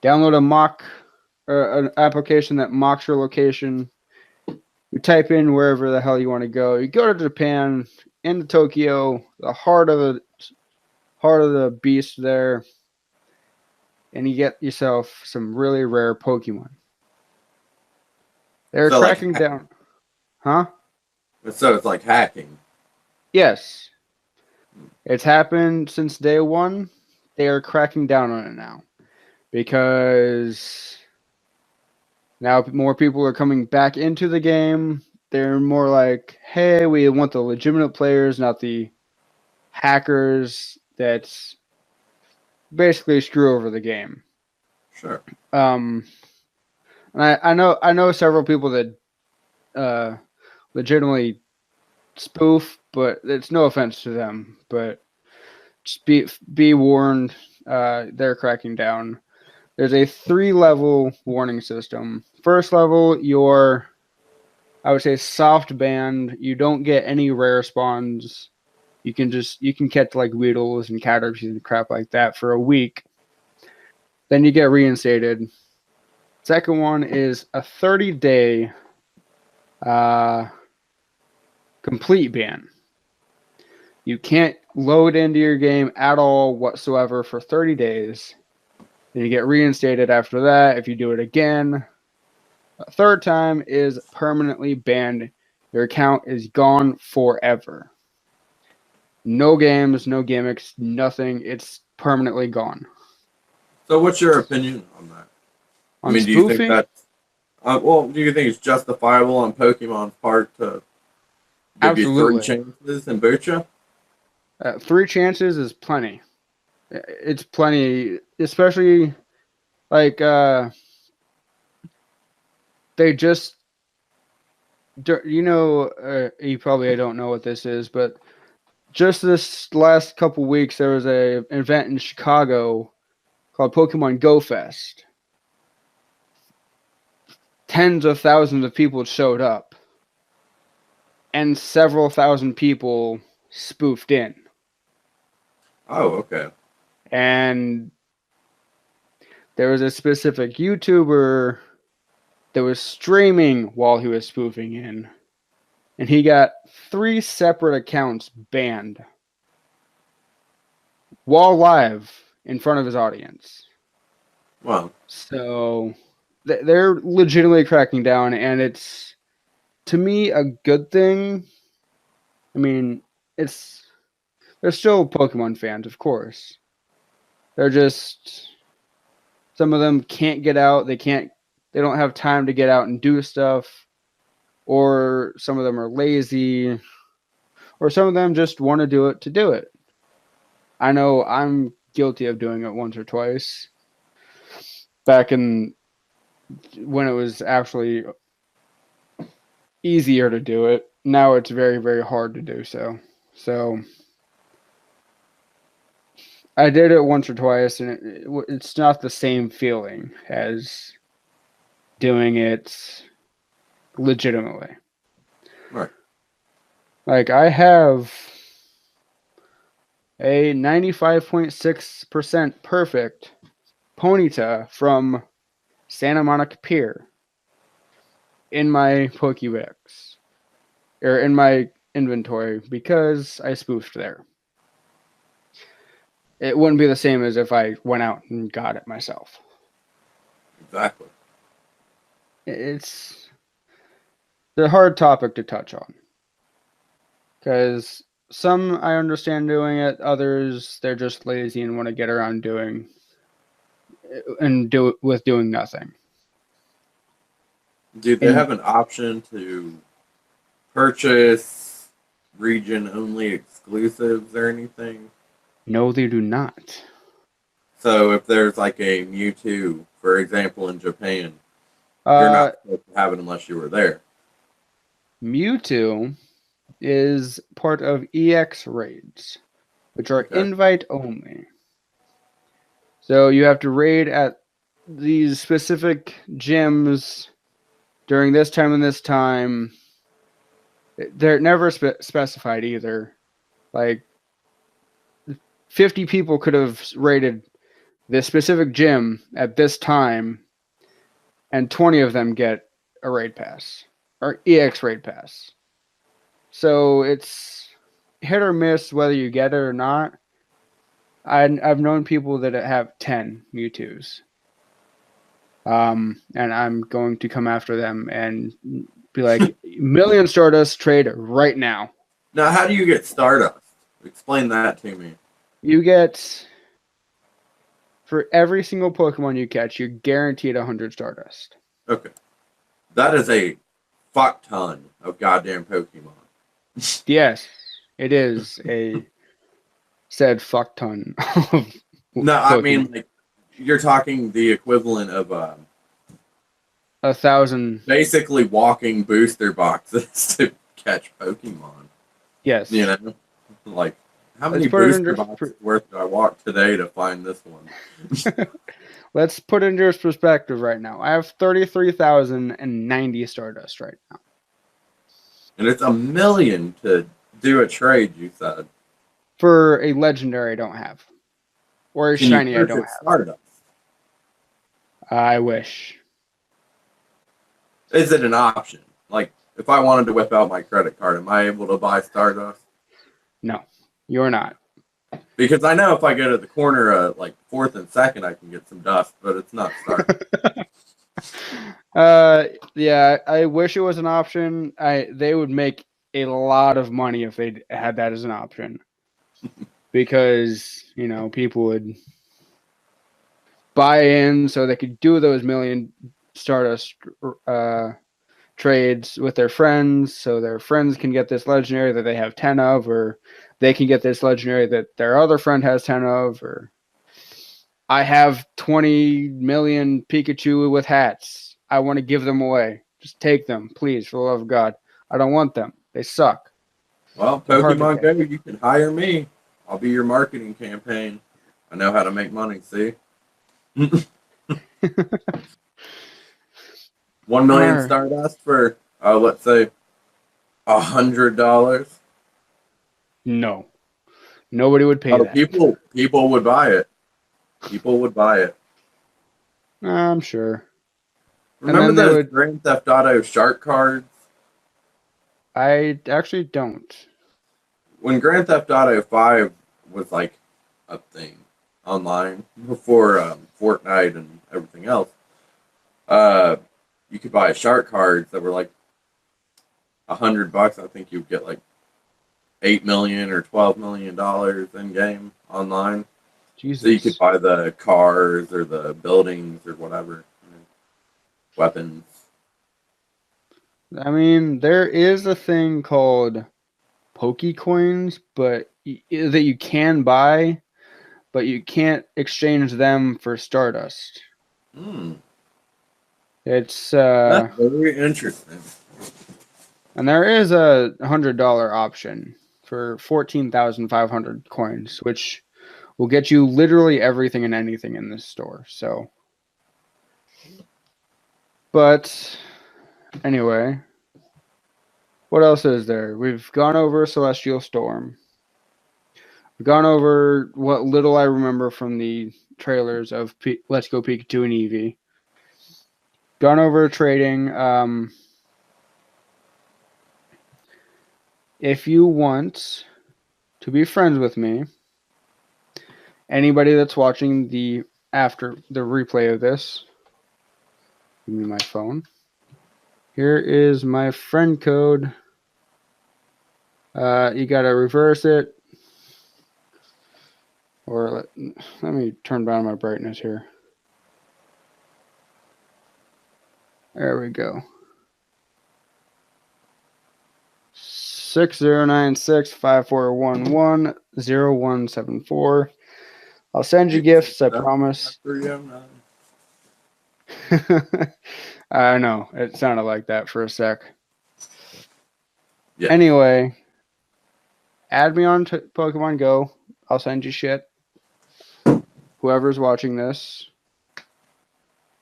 download an application that mocks your location. You type in wherever the hell you want to go. You go to Japan, into Tokyo, the heart of the beast there, and you get yourself some really rare Pokemon. They're So, cracking down. Huh? So it's like hacking. Yes. It's happened since day one. They are cracking down on it now. Because now more people are coming back into the game. They're more like, hey, we want the legitimate players, not the hackers that's basically screw over the game. Sure. And I know several people that legitimately spoof, but it's no offense to them. But just be warned, they're cracking down. There's a 3-level warning system. First level, I would say soft banned. You don't get any rare spawns. You can catch like Weedles and Caterpies and crap like that for a week. Then you get reinstated. Second one is a 30-day complete ban. You can't load into your game at all whatsoever for 30 days. Then you get reinstated after that. If you do it again, a third time is permanently banned. Your account is gone forever. No games, no gimmicks, nothing. It's permanently gone. So what's your opinion on that? On I mean, spoofing, do you think that? Do you think it's justifiable on Pokemon's part to give you 3 absolutely. chances in Bucha? 3 chances is plenty. It's plenty, especially like they just, you probably don't know what this is, but just this last couple weeks there was an event in Chicago called Pokemon Go Fest. Tens of thousands of people showed up, and several thousand people spoofed in. Oh, okay. And there was a specific YouTuber that was streaming while he was spoofing in, and he got 3 separate accounts banned while live in front of his audience. Well, So they're legitimately cracking down, and it's, to me, a good thing. I mean, they're still Pokemon fans, of course. They're just, some of them can't get out. They don't have time to get out and do stuff, or some of them are lazy, or some of them just want to do it to do it. I know I'm guilty of doing it once or twice back in when it was actually easier to do it. Now it's very, very hard to do so. So I did it once or twice, and it's not the same feeling as doing it legitimately. right. Like, I have a 95.6% perfect Ponyta from Santa Monica Pier in my Pokédex, or in my inventory, because I spoofed there. It wouldn't be the same as if I went out and got it myself. Exactly. It's a hard topic to touch on, because some I understand doing it, others they're just lazy and want to get around doing nothing. Do they have an option to purchase region-only exclusives or anything? No, they do not. So if there's like a Mewtwo, for example, in Japan, you're not supposed to have it unless you were there. Mewtwo is part of EX raids, which are Okay. invite only. So you have to raid at these specific gyms during this time and this time. They're never specified either. Like, 50 people could have raided this specific gym at this time, and 20 of them get a raid pass, or EX raid pass. So it's hit or miss whether you get it or not. I've known people that have 10 Mewtwo's. And I'm going to come after them and be like, million Stardust trade right now. Now, how do you get Stardust? Explain that to me. You get, for every single Pokemon you catch, you're guaranteed 100 Stardust. Okay. That is a fuck ton of goddamn Pokemon. Yes, it is a said fuck ton of No, Pokemon. I mean, like, you're talking the equivalent of 1,000. basically walking booster boxes to catch Pokemon. Yes. You know? Like, how many Let's put it booster under- boxes worth did I walk today to find this one? Let's put it into perspective right now. I have 33,090 Stardust right now. And it's 1 million to do a trade, you said. For a legendary I don't have. Or a Can shiny you I don't purchase have. Stardust? I wish. Is it an option? Like, if I wanted to whip out my credit card, am I able to buy Stardust? No, you're not. Because I know if I go to the corner, like 4th and 2nd, I can get some dust, but it's not Stardust. Yeah, I wish it was an option. They would make a lot of money if they had that as an option. Because, people would buy in so they could do those million Stardust trades with their friends, so their friends can get this legendary that they have 10 of, or they can get this legendary that their other friend has 10 of, or I have 20 million Pikachu with hats. I want to give them away. Just take them, please, for the love of God. I don't want them. They suck. Well, They're hard to Pokemon get. Go, you can hire me. I'll be your marketing campaign. I know how to make money, see? 1 million Alright. Stardust for, let's say, $100. No. Nobody would pay that. People would buy it. People would buy it. I'm sure. Remember then they those would- Grand Theft Auto shark cards? I actually don't. When Grand Theft Auto 5 was like a thing online before Fortnite and everything else, you could buy shark cards that were like $100. I think you'd get like 8 million or $12 million in game online. Jesus. So you could buy the cars or the buildings or whatever, weapons. I mean, there is a thing called PokeCoins, but that you can buy, but you can't exchange them for Stardust. It's That's very interesting. and there is a $100 option for 14,500 coins, which will get you literally everything and anything in this store. So, but anyway, what else is there? We've gone over Celestial Storm. We've gone over what little I remember from the trailers of Let's Go Pikachu and Eevee. Gone over trading. If you want to be friends with me, anybody that's watching after the replay of this, give me my phone. Here is my friend code. You gotta reverse it, or let me turn down my brightness here. There we go. 6096-5411-0174. I'll send you gifts, I promise. 309. I know, it sounded like that for a sec. Yeah. Anyway, add me on to Pokemon Go. I'll send you shit. Whoever's watching this.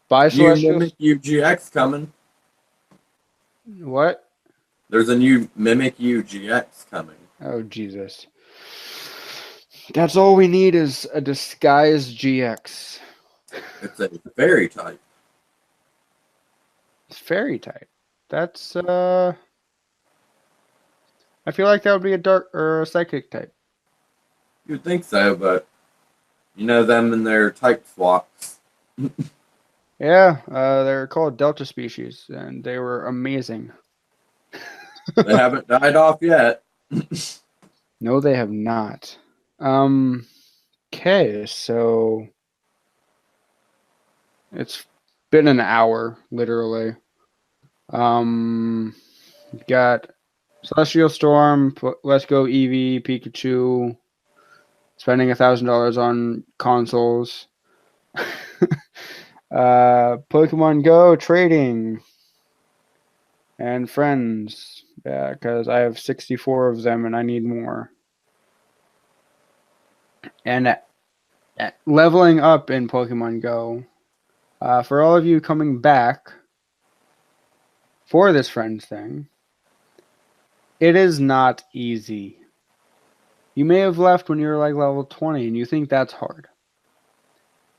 Buy New Celestial. Mimic UGX coming. What? There's a new Mimic UGX coming. Oh, Jesus. That's all we need is a disguised GX. It's a fairy type. It's fairy type. That's, I feel like that would be a dark or a psychic type. You'd think so, but you know them and their type swaps. Yeah, they're called Delta species, and they were amazing. They haven't died off yet. No, they have not. Okay, so it's been an hour, literally. Got Celestial Storm, Let's Go Eevee, Pikachu, spending $1,000 on consoles. Pokemon Go trading and friends. Yeah, because I have 64 of them and I need more. And leveling up in Pokemon Go. For all of you coming back for this friends thing, it is not easy. You may have left when you were like level 20 and you think that's hard.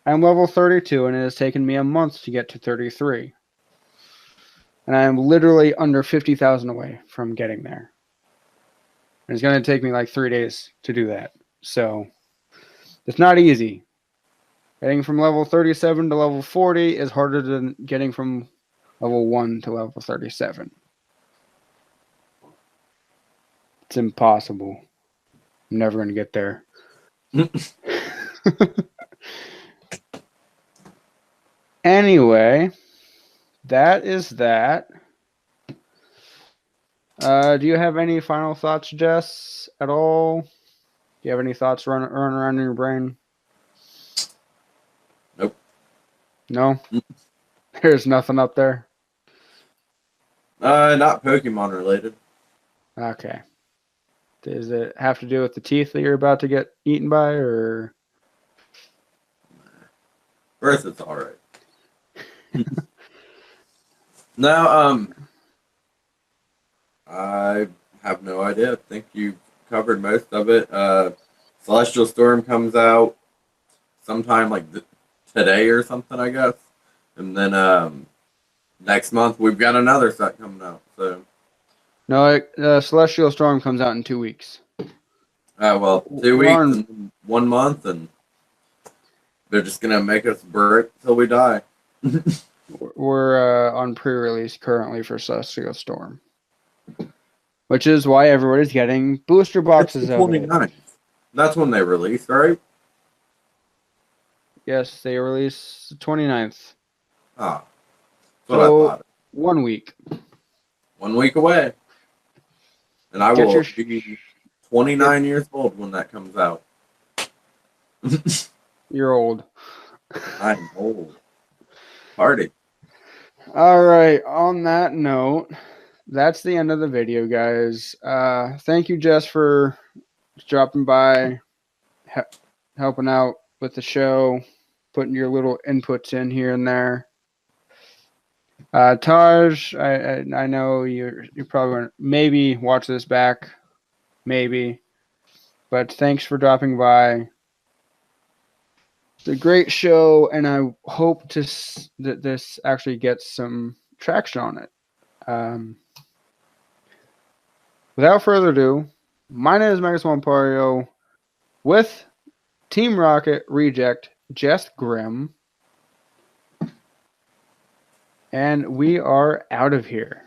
I'm level 32 and it has taken me a month to get to 33. And I am literally under 50,000 away from getting there. And it's going to take me like 3 days to do that. So it's not easy. Getting from level 37 to level 40 is harder than getting from level 1 to level 37. It's impossible. I'm never going to get there. Anyway, that is that. Do you have any final thoughts, Jess, at all? Do you have any thoughts running around in your brain? Nope. No? There's nothing up there? Not Pokemon related. Okay. Does it have to do with the teeth that you're about to get eaten by, or? First, it's all right. No, I have no idea. I think you covered most of it. Celestial Storm comes out sometime like today or something, I guess. And then next month we've got another set coming out. So No, Celestial Storm comes out in 2 weeks. well, 2 We're weeks on- and 1 month, and they're just gonna make us brick till we die. We're on pre-release currently for Celestial Storm, which is why everybody's getting booster boxes of it. 29th. That's when they release, right? Yes, they release the 29th. Ah, that's what I So thought. 1 week. 1 week away, and I Get will your- be 29 years old when that comes out. You're old. I'm old. Party. All right. On that note, that's the end of the video, guys. Thank you, Jess, for dropping by, helping out with the show, putting your little inputs in here and there. Taj, I know you probably gonna maybe watch this back, maybe, but thanks for dropping by. It's a great show, and I hope that this actually gets some traction on it. Without further ado, my name is Megas Wampario with Team Rocket Reject Jess Grimm, and we are out of here.